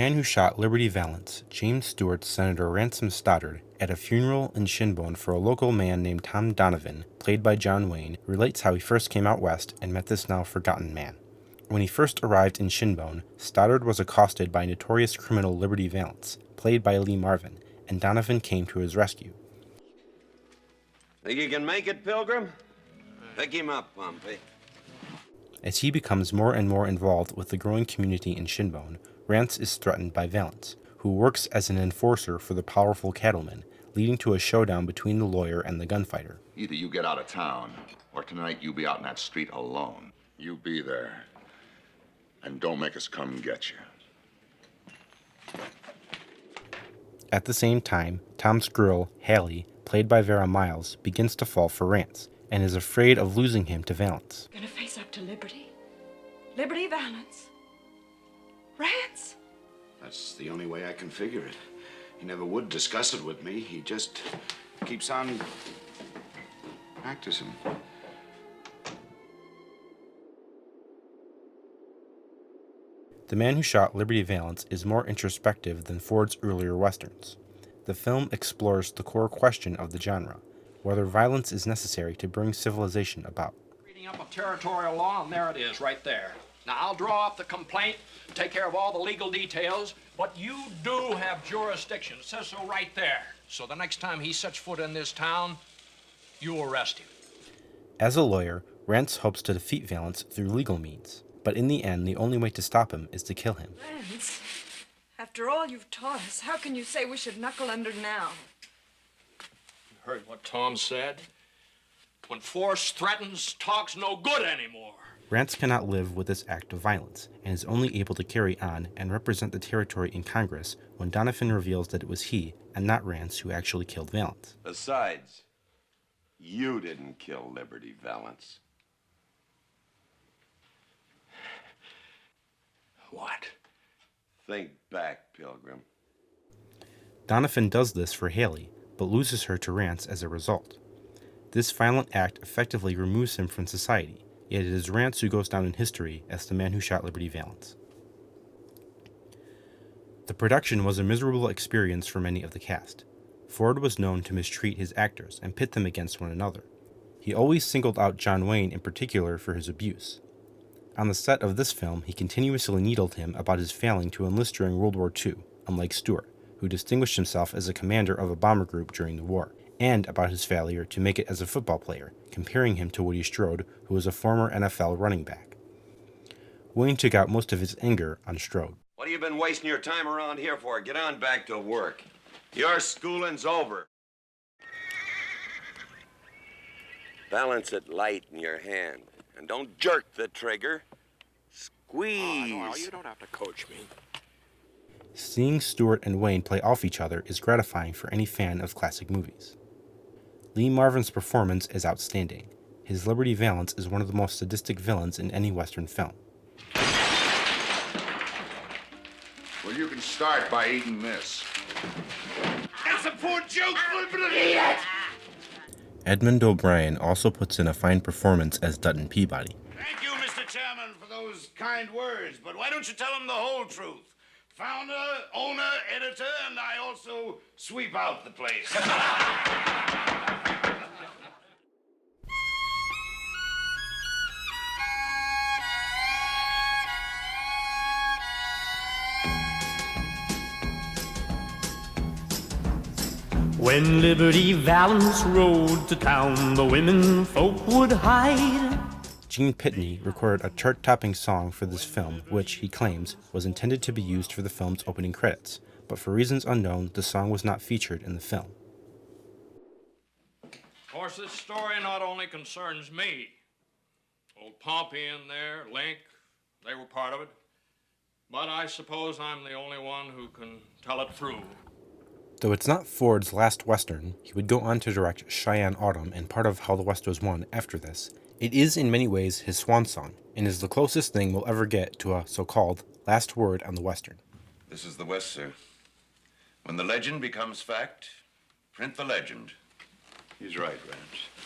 man who shot Liberty Valance, James Stewart's Senator Ransom Stoddard, at a funeral in Shinbone for a local man named Tom Donovan, played by John Wayne, relates how he first came out west and met this now forgotten man. When he first arrived in Shinbone, Stoddard was accosted by notorious criminal Liberty Valance, played by Lee Marvin, and Donovan came to his rescue. Think you can make it, Pilgrim? Pick him up, Pompey. As he becomes more and more involved with the growing community in Shinbone, Rance is threatened by Valance, who works as an enforcer for the powerful cattleman, leading to a showdown between the lawyer and the gunfighter. Either you get out of town, or tonight you be out in that street alone. You be there, and don't make us come get you. At the same time, Tom's girl, Hallie, played by Vera Miles, begins to fall for Rance, and is afraid of losing him to Valance. Gonna face up to Liberty? Liberty Valance? Rance? That's the only way I can figure it. He never would discuss it with me. He just keeps on practicing. The Man Who Shot Liberty Valance is more introspective than Ford's earlier westerns. The film explores the core question of the genre, whether violence is necessary to bring civilization about. Reading up a territorial law, and there it is, right there. Now, I'll draw up the complaint, take care of all the legal details, but you do have jurisdiction. It says so right there. So the next time he sets foot in this town, you arrest him. As a lawyer, Rance hopes to defeat Valance through legal means, but in the end, the only way to stop him is to kill him. Rance, after all you've taught us, how can you say we should knuckle under now? You heard what Tom said? When force threatens, talk's no good anymore. Rance cannot live with this act of violence, and is only able to carry on and represent the territory in Congress when Donovan reveals that it was he, and not Rance, who actually killed Valance. Besides, you didn't kill Liberty Valance. What? Think back, Pilgrim. Donovan does this for Hallie, but loses her to Rance as a result. This violent act effectively removes him from society, yet it is Rance who goes down in history as the man who shot Liberty Valance. The production was a miserable experience for many of the cast. Ford was known to mistreat his actors and pit them against one another. He always singled out John Wayne in particular for his abuse. On the set of this film, he continuously needled him about his failing to enlist during World War II, unlike Stewart, who distinguished himself as a commander of a bomber group during the war, and about his failure to make it as a football player, comparing him to Woody Strode, who was a former NFL running back. Wayne took out most of his anger on Strode. What have you been wasting your time around here for? Get on back to work. Your schooling's over. Balance it light in your hand. And don't jerk the trigger. Squeeze. No, you don't have to coach me. Seeing Stewart and Wayne play off each other is gratifying for any fan of classic movies. Lee Marvin's performance is outstanding. His Liberty Valance is one of the most sadistic villains in any Western film. Well, you can start by eating this. That's a poor joke, Edmund O'Brien also puts in a fine performance as Dutton Peabody. Thank you, Mr. Chairman, for those kind words, but why don't you tell them the whole truth? Founder, owner, editor, and I also sweep out the place. When Liberty Valance rode to town, the women folk would hide. Gene Pitney recorded a chart-topping song for this film, which, he claims, was intended to be used for the film's opening credits, but for reasons unknown, the song was not featured in the film. Of course, this story not only concerns me. Old Pompey in there, Link, they were part of it. But I suppose I'm the only one who can tell it through. Though it's not Ford's last Western, he would go on to direct Cheyenne Autumn and part of How the West Was Won after this. It is in many ways his swan song, and is the closest thing we'll ever get to a so-called last word on the Western. This is the West, sir. When the legend becomes fact, print the legend. He's right, Rance.